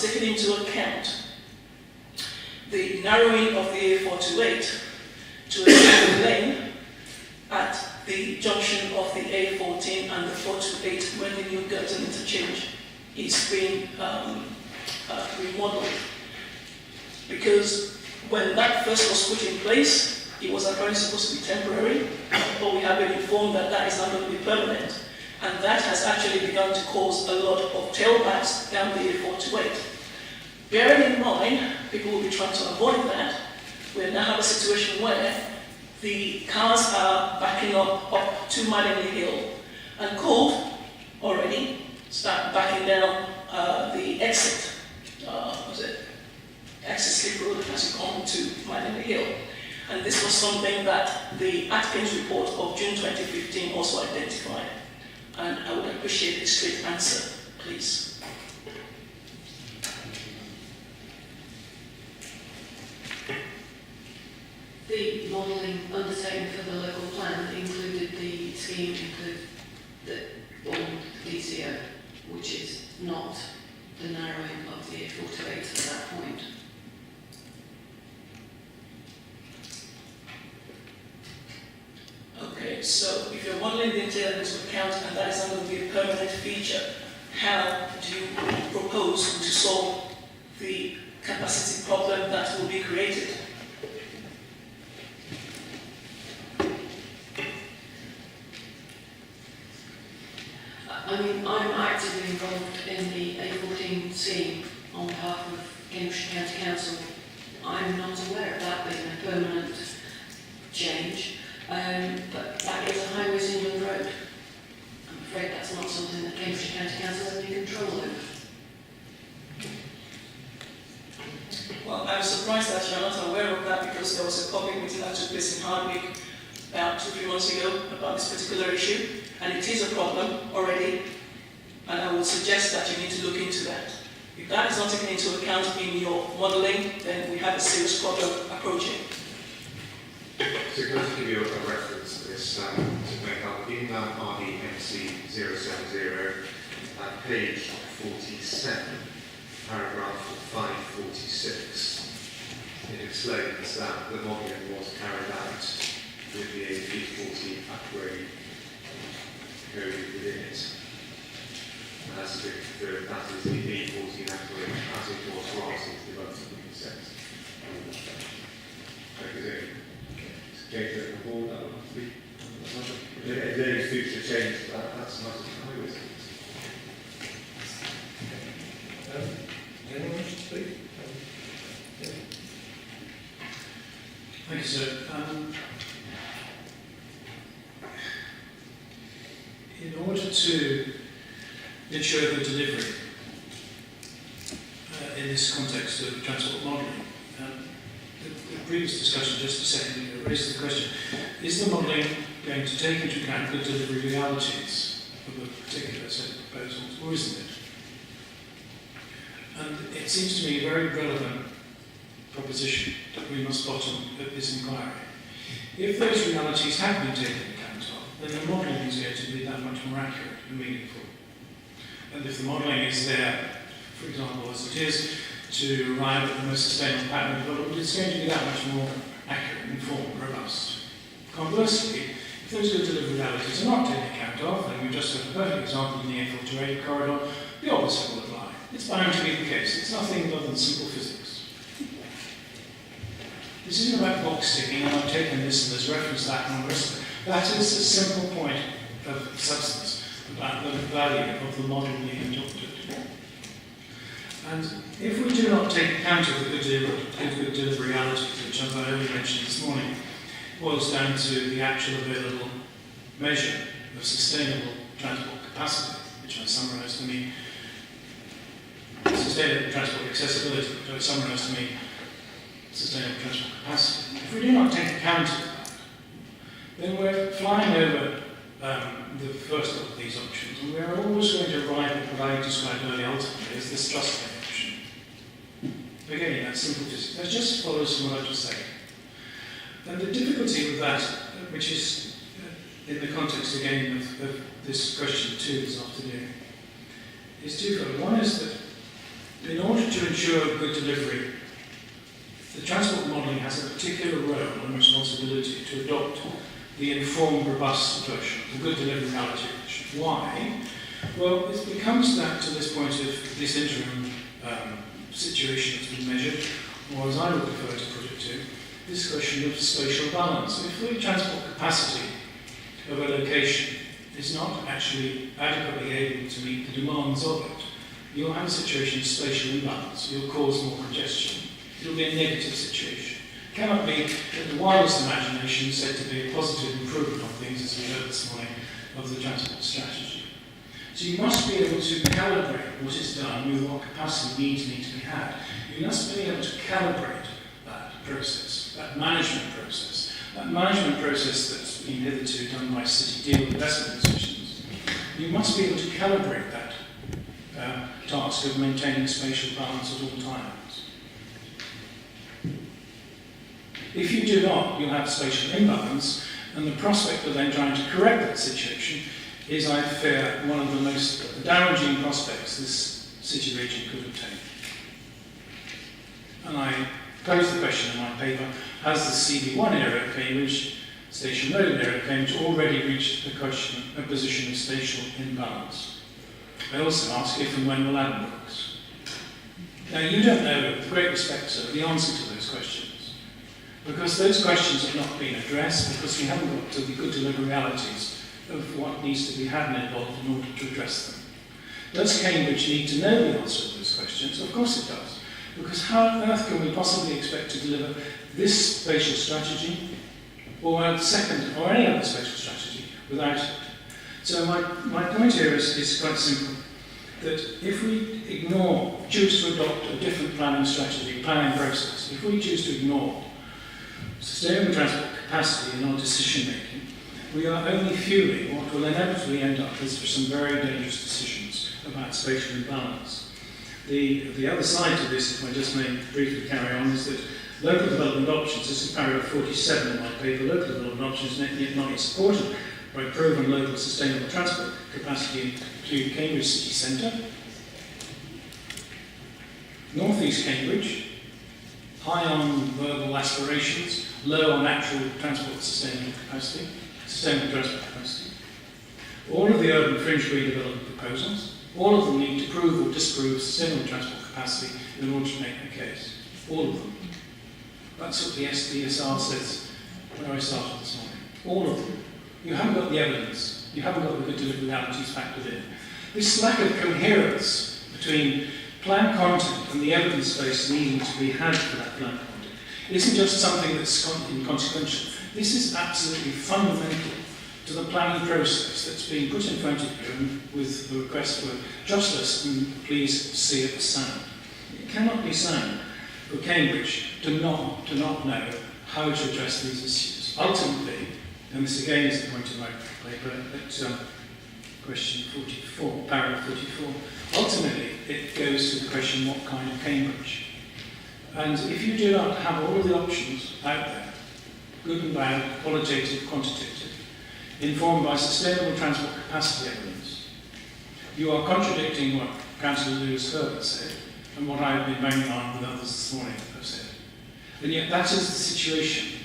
has taken into account the narrowing of the A428 to a single lane at the junction of the A14 and the 428 when the new Girton interchange is being remodeled. Because when that first was put in place, it was apparently supposed to be temporary, but we have been informed that that is not going to be permanent. And that has actually begun to cause a lot of tailbacks down the A428. Bearing in mind, people will be trying to avoid that. We now have a situation where the cars are backing up to Madingley Hill and could already start backing down the exit, exit Slip Road as you come to Madingley Hill. And this was something that the Atkins report of June 2015 also identified. And I would appreciate a straight answer, please. The modelling undertaken for the local plan included the scheme on DCO, which is not the narrowing of the A428 at that point. Okay, so if you're modelling the interior into account and that is not going to be a permanent feature, how do you propose to solve the capacity problem that will be created? I mean, I'm actively involved in the A14 scheme on behalf of Cambridgeshire County Council. I'm not aware of that being a permanent change, but that is a Highways England road. I'm afraid that's not something that Cambridgeshire County Council has any control over. Well, I'm surprised that you're not aware of that because there was a public meeting that took place in Hardwick about 2-3 months ago about this particular issue, and it is a problem already, and I would suggest that you need to look into that. If that is not taken into account in your modelling, then we have a serious problem approaching. So can I just give you a reference to this to make up in RDMC 070 at page 47, paragraph 546. It explains that the modelling was carried out with the A340 upgrade coded within it. And that's a bit further, that is the A14 upgrade as it was last developed in consent. Change it the board, that would have to be. If there is future change, that's not a highways. Anyone wish to speak? Thank you, sir. In order to ensure the delivery in this context of transport modelling, the previous discussion just a second ago raised the question, is the modelling going to take into account the delivery realities of a particular set of proposals, or isn't it? And it seems to me a very relevant proposition that we must bottom at this inquiry. If those realities have been taken account of, then the modelling is going to be that much more accurate and meaningful. And if the modelling is there, for example, as it is, to arrive at the most sustainable pattern of development, it's going to be that much more accurate, informed, robust. Conversely, if those good delivery realities are not taken account of, and we've just had a perfect example in the A428 corridor, the opposite will apply. It's bound to be the case. It's nothing other than simple physics. This isn't about box ticking, and I've taken this and there's reference to that and all the rest of it. That is a simple point of substance about the value of the model being adopted. And if we do not take account of the good delivery realities, which, as I only mentioned this morning, boils down to the actual available measure of sustainable transport capacity, which I summarise to mean sustainable transport accessibility, which I summarise to mean sustainable transport capacity. If we do not take account of that, then we're flying over the first of these options, and we're always going to arrive at what I described earlier ultimately as this trust option. Again, that's simple physics. That just follows from what I just said. And the difficulty with that, which is in the context again of this question 2 this afternoon, is twofold. One is that In order to ensure good delivery, the transport modelling has a particular role and responsibility to adopt the informed, robust approach, the good delivery reality approach. Why? Well, it comes back to this point of this interim situation that's been measured, or as I would prefer to put it to, this question of spatial balance. If the transport capacity of a location is not actually adequately able to meet the demands of it, you'll have a situation of spatial imbalance. You'll cause more congestion. It'll be a negative situation. It cannot be that the wildest imagination said to be a positive improvement of things, as we heard this morning, of the transport strategy. So you must be able to calibrate what is done with what capacity needs need to be had. You must be able to calibrate that process, that management process that's been hitherto done by city deal investment decisions. You must be able to calibrate that task of maintaining spatial balance at all times. If you do not, you'll have spatial imbalance, and the prospect of then trying to correct that situation is, I fear, one of the most damaging prospects this city region could obtain. And I pose the question in my paper, has the CB1 area of Cambridge, Station Road area of Cambridge, already reached a position of spatial imbalance? I also ask if and when will Adam works. Now, you don't know, with great respect, sir, the answer to those questions, because those questions have not been addressed, because we haven't got to the good delivery realities of what needs to be had and involved in order to address them. Does Cambridge need to know the answer to those questions? Of course it does, because how on earth can we possibly expect to deliver this spatial strategy, or a second, or any other spatial strategy, without it? So my point here is quite simple, that if we choose to adopt a different planning strategy, planning process, if we choose to ignore sustainable transport capacity in our decision making, we are only fueling what will inevitably end up as some very dangerous decisions about spatial imbalance. The other side to this, if I just may briefly carry on, is that local development options, this is paragraph 47 in my paper, local development options not yet supported by proven local sustainable transport capacity to Cambridge city centre, North East Cambridge, high on verbal aspirations, low on actual transport sustainable transport capacity. All of the urban fringe redevelopment proposals, all of them need to prove or disprove sustainable transport capacity in order to make a case. All of them. That's what the SDSR says when I started this morning. All of them. You haven't got the evidence. You haven't got the good delivery realities factored in. This lack of coherence between plan content and the evidence base needing to be had for that plan content isn't just something that's inconsequential. This is absolutely fundamental to the planning process that's being put in front of you with the request for just listen, please see it as sound. It cannot be sound for Cambridge to not know how to address these issues. Ultimately, and this again is the point of my paper, at question 44, paragraph 44, ultimately it goes to the question, what kind of Cambridge? And if you do not have all of the options out there, good and bad, qualitative, quantitative, informed by sustainable transport capacity evidence, you are contradicting what Councillor Lewis Herbert said and what I have been banging on with others this morning have said. And yet that is the situation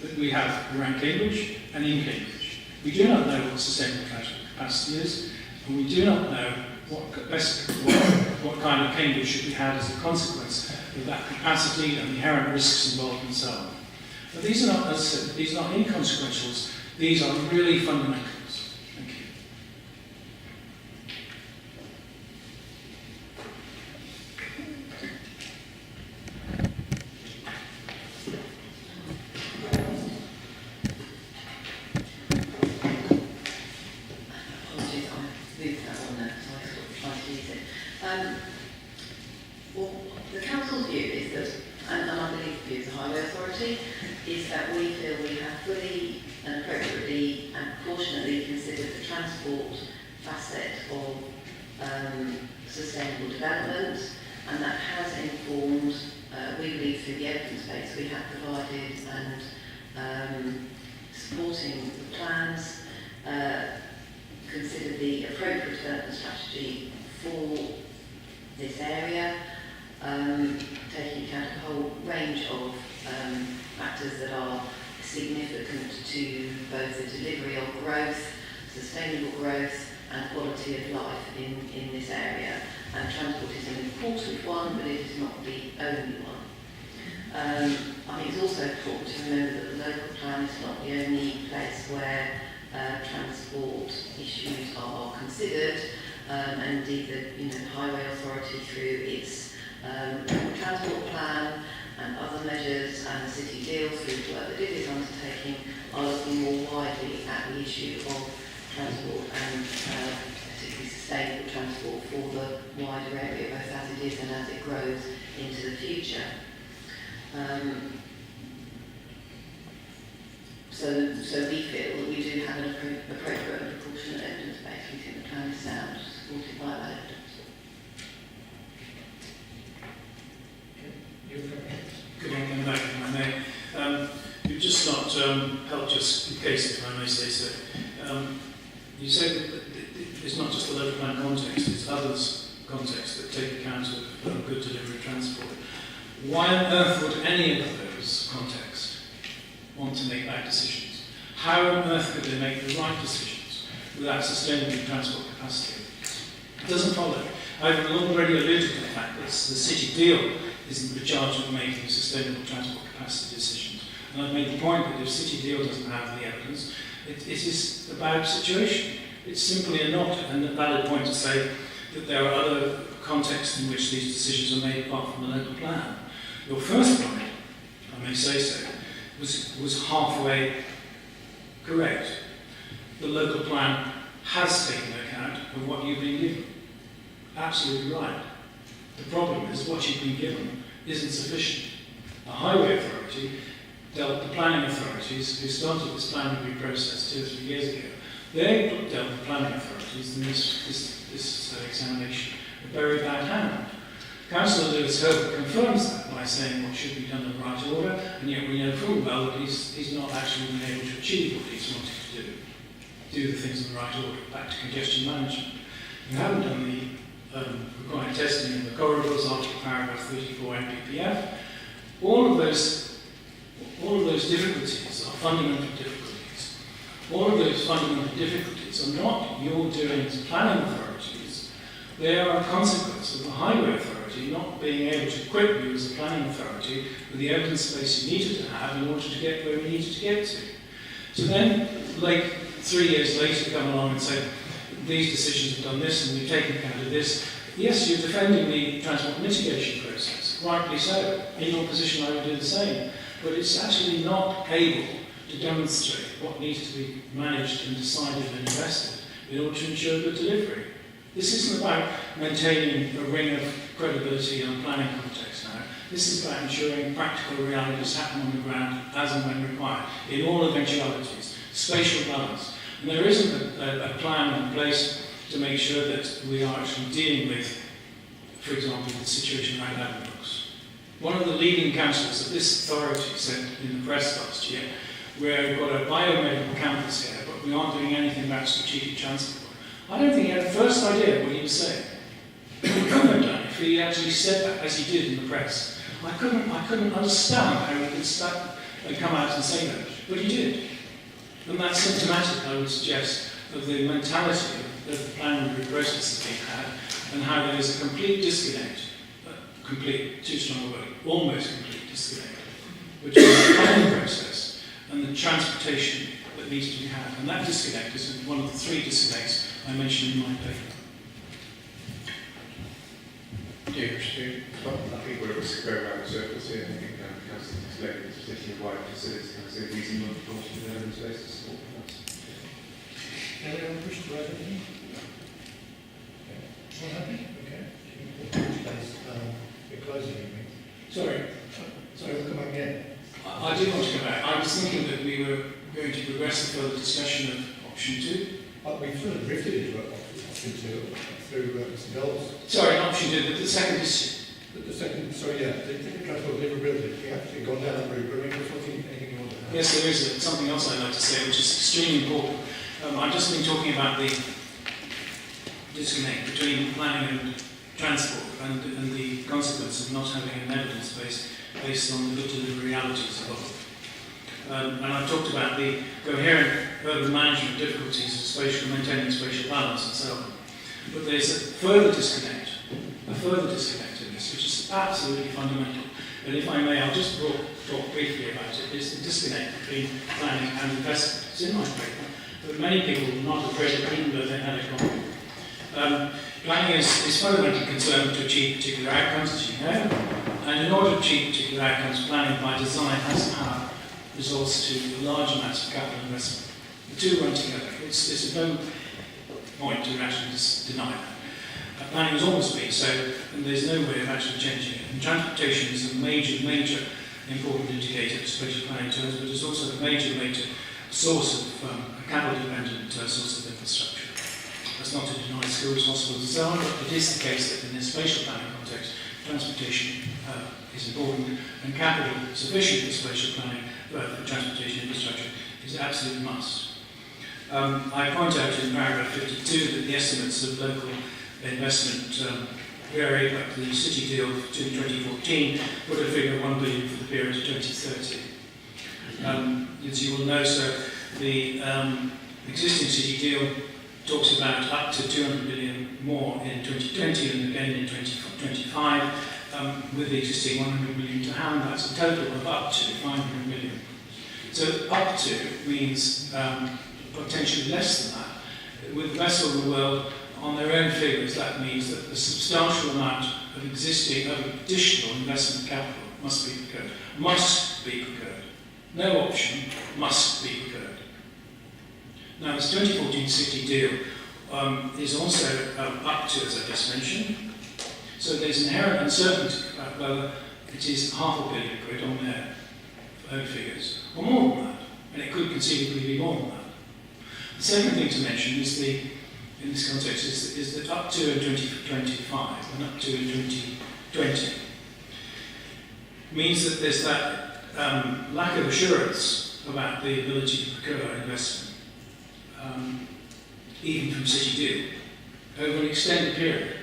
that we have around Cambridge and in Cambridge. We do not know what sustainable transport capacity is, and we do not know what kind of Cambridge should be had as a consequence of that capacity and the inherent risks involved and so on. But these are not, as I said, these are not inconsequentials, these are really fundamentals. Thank you. Apologies, I moved that on there, so I sort of tried to use it. Well, the council's view is that, and I believe the view of the Highway Authority, is that we feel we have fully and appropriately and proportionately considered the transport facet of sustainable development, and that has informed, we believe through the evidence base we have provided and supporting the plans, consider the appropriate development strategy for this area, taking account of a whole range of factors that are significant to both the delivery of growth, sustainable growth and quality of life in this area. And transport is an important one, but it is not the only one. I think it's also important to remember that the local plan is not the only place where transport issues are considered, and indeed the Highway Authority through its transport plan and other measures, and the city deals through the work that it is undertaking, are looking more widely at the issue of transport and particularly sustainable transport for the wider area, both as it is and as it grows into the future. So we feel that we do have an appropriate and proportionate evidence base. We think the plan is sound, supported by that evidence. Good on that, if I may. You've just not helped your case, if I may say so. You said that it's not just the local plan context, it's others' context that take account of good delivery transport. Why on earth would any of those contexts want to make bad decisions? How on earth could they make the right decisions without sustainable transport capacity? It doesn't follow. I've already alluded to the fact that the city deal isn't the charge of making sustainable transport capacity decisions. And I've made the point that if city deal doesn't have the evidence, it is a bad situation. It's simply not a valid point to say that there are other contexts in which these decisions are made apart from the local plan. Your first point, if I may say so, was halfway correct. The local plan has taken account of what you've been given. Absolutely right. The problem is what you've been given isn't sufficient. The Highway Authority dealt with the planning authorities who started this plan review process 2 or 3 years ago. They dealt with planning authorities in this examination a very bad hand. Councillor Lewis Herbert confirms that by saying what should be done in the right order, and yet we know full well that he's not actually been able to achieve what he's wanted to do the things in the right order, back to congestion management. You haven't done the required testing in the corridors after paragraph 34 NPPF. All of those difficulties are fundamental difficulties. All of those fundamental difficulties are not your doing as planning authorities. They are a consequence of the Highway Authority not being able to equip you as a planning authority with the evidence base you needed to have in order to get where we needed to get to. So then, like 3 years later, come along and say, these decisions have done this and we've taken account of this. Yes, you're defending the transport mitigation process, rightly so. In your position, I would do the same. But it's actually not able to demonstrate what needs to be managed and decided and invested in order to ensure good delivery. This isn't about maintaining a ring of credibility in a planning context now. This is about ensuring practical realities happen on the ground as and when required, in all eventualities, spatial balance. And there isn't a plan in place to make sure that we are actually dealing with, for example, the situation around Admirals. One of the leading councillors of this authority said in the press last year, we've got a biomedical campus here, but we aren't doing anything about strategic transport. I don't think he had the first idea what he was saying. He couldn't have done if he actually said that, as he did in the press. I couldn't understand how he could stand and come out and say that, but he did. And that's symptomatic, I would suggest, of the mentality of the planning review process that we've had, and how there is a complete disconnect, complete, too strong a word, almost complete disconnect, between the planning process and the transportation that needs to be had. And that disconnect is one of the 3 disconnects I mentioned in my paper. I think we're around the circles here. I think Councillor Slade is particularly wide considers Councillor reason not to constitute the evidence base to support that. Anyone wish to add anything? All happy? Okay. You're closing, you mean? Sorry, We'll come again. I did want to come back. I was thinking that we were going to progress the further discussion of option 2. We've sort of drifted into option 2 through Mr. Bell's. Sorry, not option 2, but the second issue. The second, sorry, yeah, the transport deliverability. We have actually gone down that route, but I mean, there's anything you want to add? Yes, there is something else I'd like to say, which is extremely important. I've just been talking about the disconnect between planning and transport and the consequence of not having an evidence base based on the delivery realities of it. And I've talked about the coherent urban management difficulties of maintaining spatial balance and so on. But there's a further disconnect in this, which is absolutely fundamental. And if I may, I'll just talk briefly about it. It's the disconnect between planning and investment. It's in my paper, but many people will not have read it even though they had a copy. Planning is fundamentally concerned to achieve particular outcomes, as you know, and in order to achieve particular outcomes, planning by design has to have resource to large amounts of capital investment. The two run together. It's no point to actually deny that. Planning has always been so, and there's no way of actually changing it. And transportation is a major important indicator of spatial planning terms, but it's also a major source of a capital-dependent source of infrastructure. That's not to deny schools, hospitals, and so on, but it is the case that in this spatial planning context, transportation is important, and capital sufficient for spatial planning for transportation infrastructure is an absolute must. I point out in paragraph 52 that the estimates of local investment vary, but the City deal to 2014 put a figure of 1 billion for the period of 2030. As you will know, so the existing City deal talks about up to 200 billion more in 2020 and again in 2025, with the existing 100 million to hand. That's a total of up to 500 million. So up to means potentially less than that. With the rest of the world, on their own figures, that means that a substantial amount of additional investment capital must be procured. Must be procured. No option, must be procured. Now, this 2014 City deal is also up to, as I just mentioned. So there's inherent uncertainty about whether it is £500 million on their own figures, or more than that. And it could conceivably be more than that. The second thing to mention is in this context is that up to in 2025 and up to in 2020 means that there's that lack of assurance about the ability to procure investment, even from City deal, over an extended period.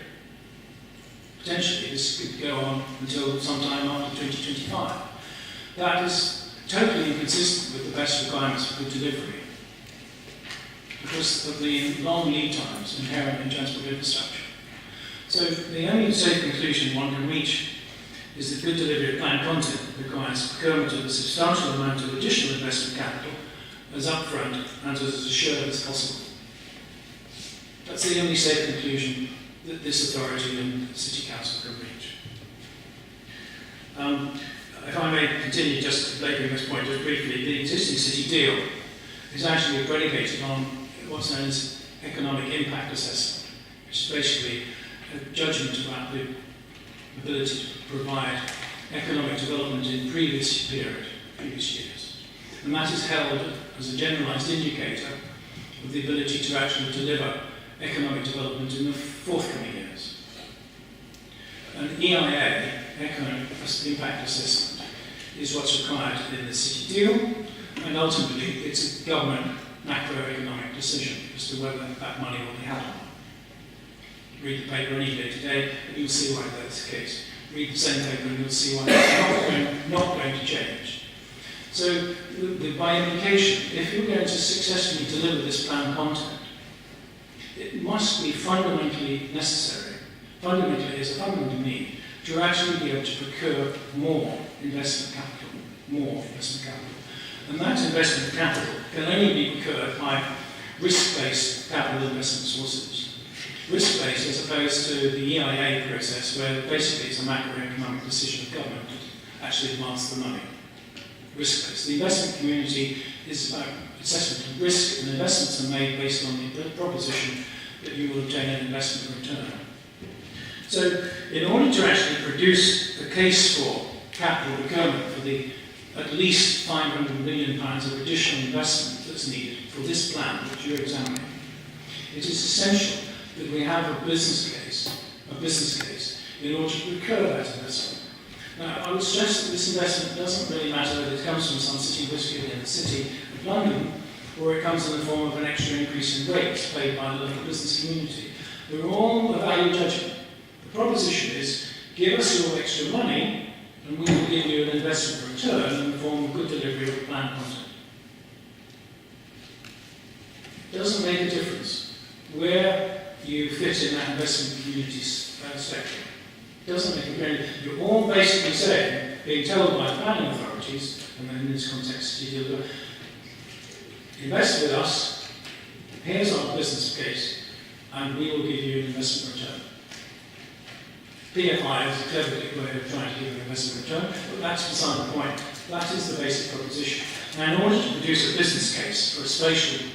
Potentially this could go on until sometime after 2025. That is totally inconsistent with the best requirements for good delivery, because of the long lead times inherent in transport infrastructure. So the only safe conclusion one can reach is that good delivery of planned content requires procurement of a substantial amount of additional investment capital as upfront and as assured as possible. That's the only safe conclusion that this authority and the City Council can reach. If I may continue just laboring this point just briefly, the existing City deal is actually predicated on what's known as economic impact assessment, which is basically a judgment about the ability to provide economic development in previous years. And that is held as a generalised indicator of the ability to actually deliver economic development in the forthcoming years. An EIA, economic impact assessment, is what's required in the City deal, and ultimately it's a government macroeconomic decision as to whether that money will be had or not. Read the paper any day today, and you'll see why that's the case. Read the same paper and you'll see why it's not going to change. So, by implication, if you're going to successfully deliver this planned content, it must be fundamentally necessary, fundamentally as a fundamental need, to actually be able to procure more investment capital. And that investment capital can only be procured by risk-based capital investment sources. Risk-based as opposed to the EIA process, where basically it's a macroeconomic decision of government to actually advance the money. Risk-based. The investment community is about assessment of risk, and investments are made based on the proposition that you will obtain an investment return. So, in order to actually produce a case for capital procurement for the at least £500 million of additional investment that's needed for this plan that you're examining, it is essential that we have a business case in order to procure that investment. Now, I would stress that this investment doesn't really matter whether it comes from some city biscuit in the City of London, or it comes in the form of an extra increase in rates paid by the local business community. They're all a value judgment. The proposition is, give us your extra money and we will give you an investment return in the form of good delivery of planned content. It doesn't make a difference where you fit in that investment community spectrum. It doesn't make a difference. You're all basically saying, being told by the planning authorities, and then in this context you deal with, invest with us, here's our business case, and we will give you an investment return. PFI is a clever way of trying to give an investment return, but that's beside the point. That is the basic proposition. Now, in order to produce a business case for a spatial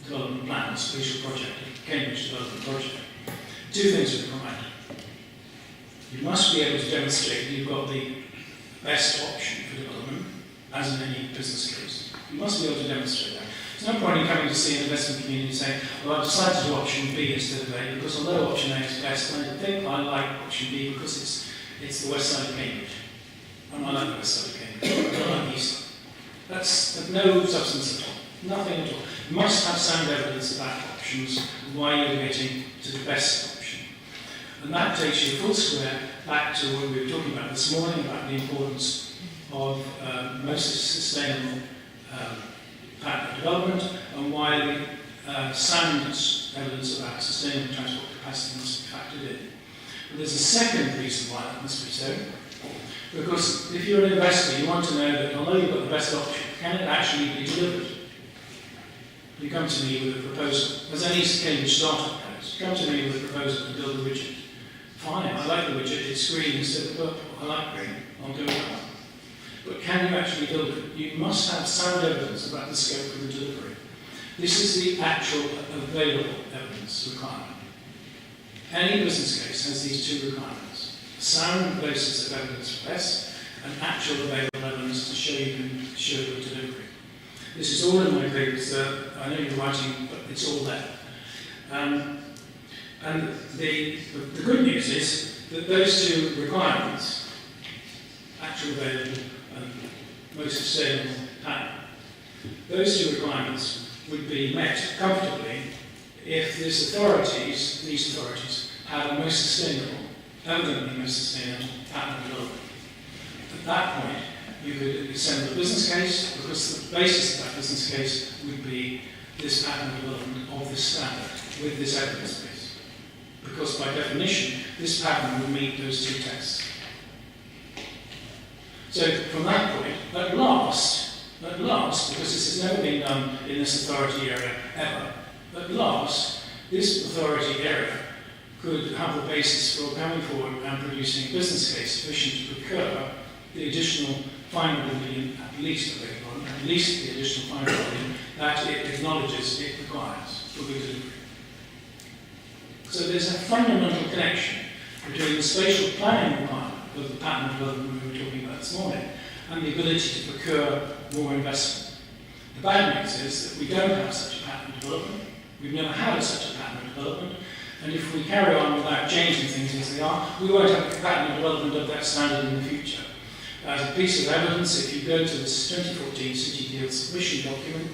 development plan, a spatial project, a Cambridge development project, two things are required. You must be able to demonstrate that you've got the best option for development, as in any business case. You must be able to demonstrate that. There's no point in coming to see an investment community saying, well, I've decided to do option B instead of A, because although option A is best, I think I like option B because it's the west side of Cambridge. And I like the west side of Cambridge. I don't like the east side. That's no substance at all. Nothing at all. You must have sound evidence about options, why you're getting to the best option. And that takes you full square back to what we were talking about this morning, about the importance of most sustainable pattern of development, and why the sound evidence about sustainable transport capacity must be factored in. But there's a second reason why that must be so, because if you're an investor, you want to know that although you've got the best option, can it actually be delivered? You come to me with a proposal, as any Cambridge startup does, come to me with a proposal to build a widget. Fine, I like the widget, it's green instead of purple, I like green, I'll do it. But can you actually build it? You must have sound evidence about the scope of the delivery. This is the actual available evidence requirement. Any business case has these two requirements. A sound basis of evidence for S, and actual available evidence to show you can show the delivery. This is all in my papers. I know you're writing, but it's all there. And the good news is that those two requirements, actual available and most sustainable pattern, those two requirements would be met comfortably if these authorities had a most sustainable, evidently most sustainable pattern of development. At that point, you could assemble a business case, because the basis of that business case would be this pattern of development of this standard with this evidence base. Because by definition, this pattern will meet those two tests. So from that point, at last, because this has never been done in this authority area ever, at last, this authority area could have the basis for coming forward and producing a business case sufficient to procure the additional 500 million, at least the additional 500 million that it acknowledges it requires for good delivery. So there's a fundamental connection between the spatial planning requirement of the pattern development we were talking about this morning and the ability to procure more investment. The bad news is that we don't have such a pattern development. We've never had such a pattern development, and if we carry on without changing things as they are, we won't have a pattern development of that standard in the future. As a piece of evidence, if you go to this 2014 City Deal submission document,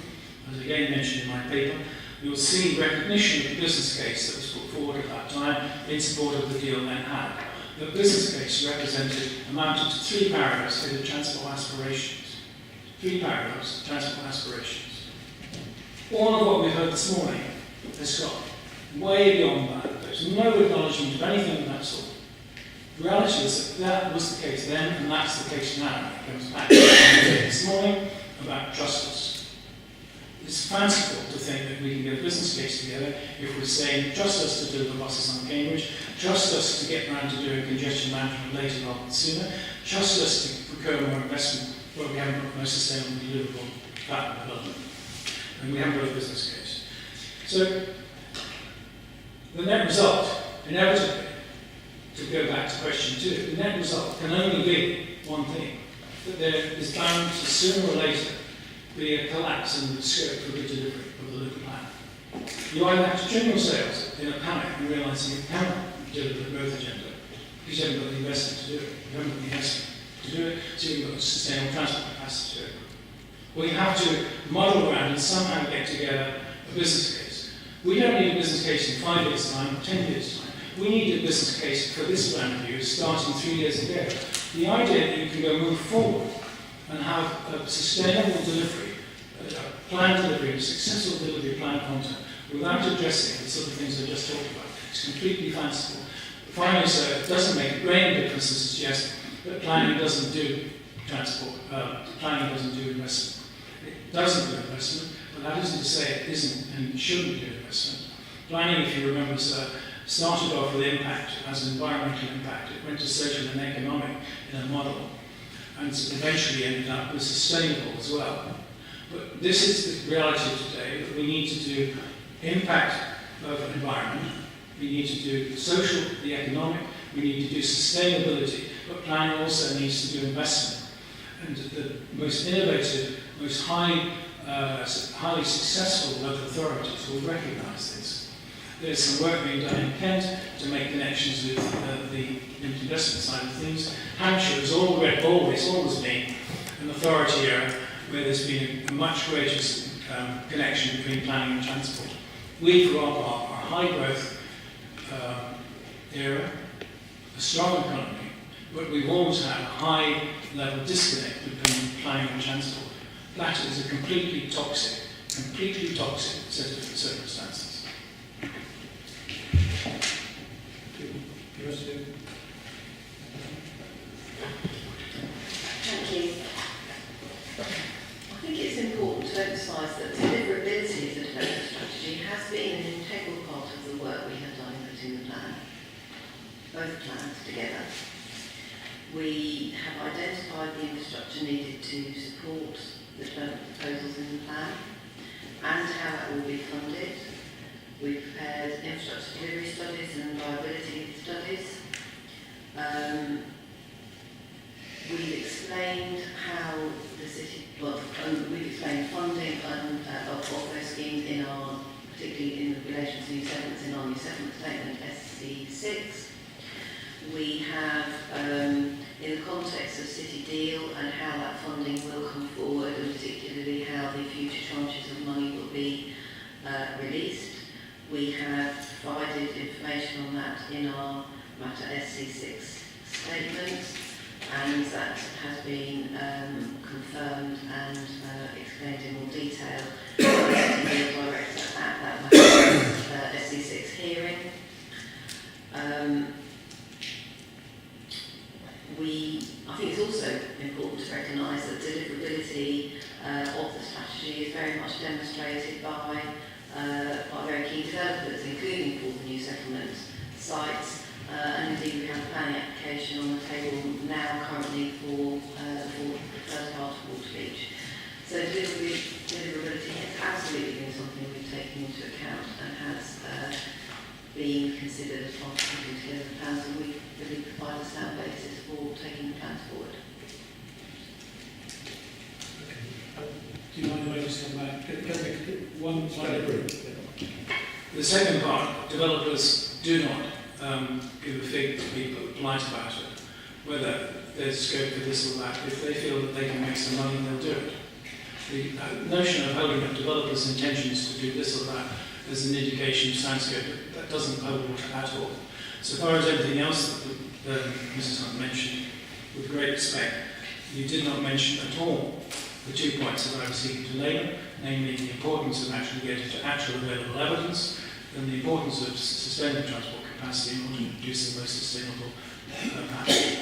as again mentioned in my paper, you'll see recognition of the business case that was put forward at that time in support of the deal then had. The business case amounted to 3 paragraphs headed transport aspirations. 3 paragraphs of transport aspirations. All of what we've heard this morning has got way beyond that. There's no acknowledgement of anything of that sort. The reality is that was the case then, and that's the case now. It comes back to what I said this morning about trust us. It's fanciful to think that we can get a business case together if we're saying, trust us to deliver buses on Cambridge, trust us to get around to doing congestion management later rather than sooner, trust us to procure more investment where we haven't got the most sustainable deliverable pattern development, and we haven't got a business case. So, the net result, inevitably, to go back to question 2, the net result can only be one thing, that there is bound to sooner or later be a collapse in the scope for the delivery of the local plan. You either have to trim your sails in a panic and realising you cannot deliver the growth agenda because you haven't got the investment to do it. You haven't got the investment to do it, so you've got the sustainable transport capacity to do it. Or you have to model around and somehow get together a business case. We don't need a business case in 5 years' time or 10 years' time. We need a business case for this plan review starting 3 years ago. The idea that you can go move forward and have a sustainable delivery, a planned delivery, a successful delivery of planned content, without addressing the sort of things I just talked about, it's completely fanciful. Finally, so it doesn't make a grain difference to suggest that planning doesn't do transport, planning doesn't do investment. It doesn't do investment, but that isn't to say it isn't and shouldn't do investment. Planning, if you remember, started off with impact as an environmental impact. It went to social and economic in a model, and eventually ended up with sustainable as well. But this is the reality today, that we need to do impact of environment, we need to do the social, the economic, we need to do sustainability, but planning also needs to do investment. And the most innovative, most highly successful local authorities will recognise this. There's some work being done in Kent to make connections with the investment side of things. Hampshire has always been an authority area where there's been a much greater connection between planning and transport. We, for our part, are a high growth area, a strong economy, but we've always had a high level disconnect between planning and transport. That is a completely toxic set of circumstances. Thank you. I think it's important to emphasise that deliverability of the development strategy has been an integral part of the work we have done in putting the plan, both plans together. We have identified the infrastructure needed to support the development proposals in the plan and how that will be funded. We prepared infrastructure delivery studies and viability studies. We've explained how the city, we've explained funding of those schemes in our, particularly in relation to new settlements in our new settlement statement, SC6. We have, in the context of City Deal and how that funding will come forward, and particularly how the future tranches of money will be released. We have provided information on that in our matter SC6 statement, and that has been confirmed and explained in more detail by the City Deal Director at that matter SC6 hearing. I think it's also important to recognise that deliverability of the strategy is very much demonstrated by very key developers, including for the new settlement sites, and indeed we have a planning application on the table now currently for the first part of Waterbeach. So deliverability has absolutely been something we've taken into account and has been considered as part of putting together the plans, and we really provide a sound basis for taking the plans forward. Do you mind if I just come back? One slide. The second part, developers do not give a fig to people polite about it, whether there's scope for this or that. If they feel that they can make some money, they'll do it. The notion of holding up developers' intentions to do this or that as an indication of soundscope, that doesn't hold water at all. So far as everything else that Mrs. Hunt mentioned, with great respect, you did not mention at all the 2 points that I was seeking to labour, namely the importance of actually getting to actual available evidence and the importance of sustainable transport capacity in order to produce the most sustainable transport capacity in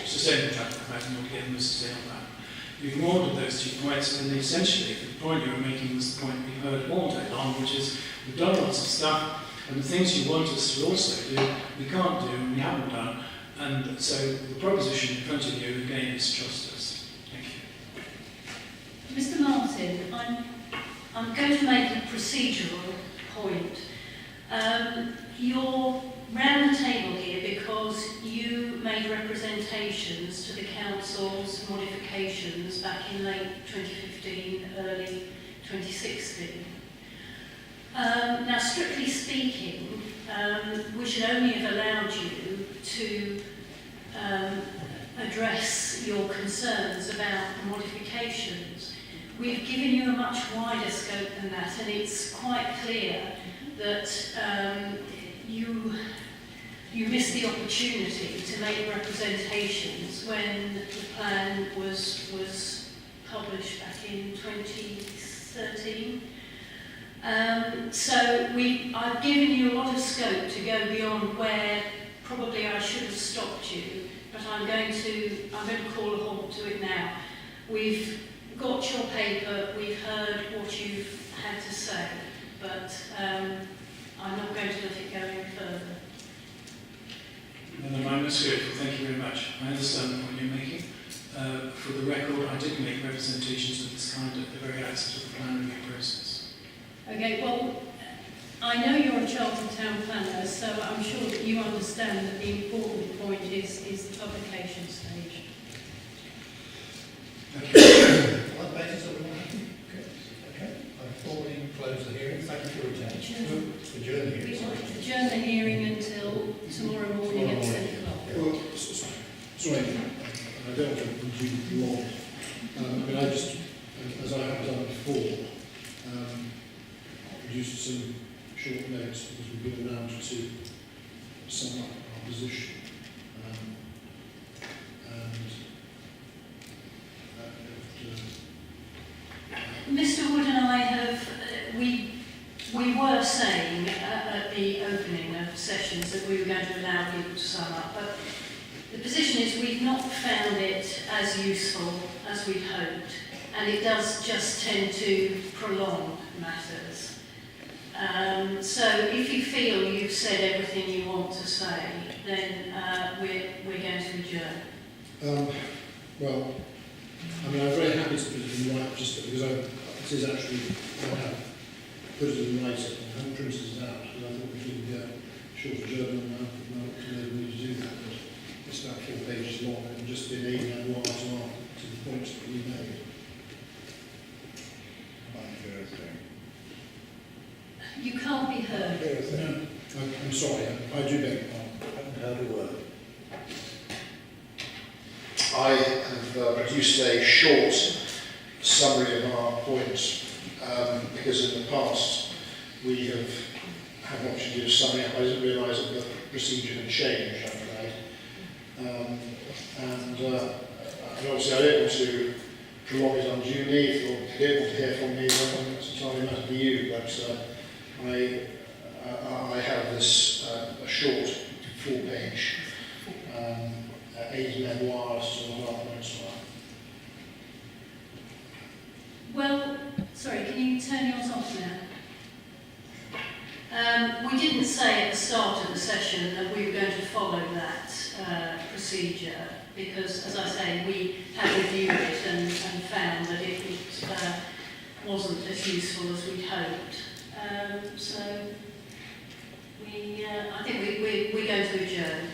order to get the most sustainable pattern. You ignored those 2 points, and essentially the point you were making was the point we heard all day long, which is we've done lots of stuff, and the things you want us to also do, we can't do, and we haven't done. And so the proposition in front of you, again, is trust us. Thank you. Mr. Martin, I'm going to make a procedural point. You're round the table here because you made representations to the council's modifications back in late 2015, early 2016. Now, strictly speaking, we should only have allowed you to address your concerns about the modifications. We've given you a much wider scope than that, and it's quite clear that you you missed the opportunity to make representations when the plan was published back in 2013. So I've given you a lot of scope to go beyond where probably I should have stopped you, but I'm going to call a halt to it now. We've got your paper, we've heard what you've had to say, but I'm not going to let it go any further. Madam, I'm most grateful. Thank you very much. I understand the point you're making. For the record, I did make representations of this kind at the very outset of the plan review process. Okay, well, I know you're a chartered town planner, so I'm sure that you understand that the important point is the publication stage. Thank you. On the basis of everyone happy? Okay. I formally close the hearing. Thank you for your attention. Adjourn the hearing. Adjourn the hearing until tomorrow morning at 10 o'clock. Well, sorry, I don't want to continue long. I just, as I have done before, produced some short notes because we've been allowed to sum up our position. Mr. Wood and I have, we were saying at the opening of sessions that we were going to allow people to sum up, but the position is we've not found it as useful as we'd hoped, and it does just tend to prolong matters. So if you feel you've said everything you want to say, then we're going to adjourn. Well, I'm very happy to put it in writing just because it is actually, I have put it in writing. I haven't printed it out because I thought we should get a short journal now. Now we need to do that. But it's about 4 pages long and just been aiming at what to the points that we made. You can't be heard. No, I'm sorry, I do beg your pardon. How do work? I have produced a short summary of our points because in the past we have had an opportunity of summing up. I didn't realise that the procedure had changed, I'm afraid. And obviously I don't want to prolong it unduly. If you don't want to hear from me, then it's entirely a matter for you. But I have this a short 4-page 8 memoirs to the half points. Well, sorry, can you turn yours off now? We didn't say at the start of the session that we were going to follow that procedure because, as I say, we have reviewed it and found that it wasn't as useful as we'd hoped. So I think we're going to adjourn.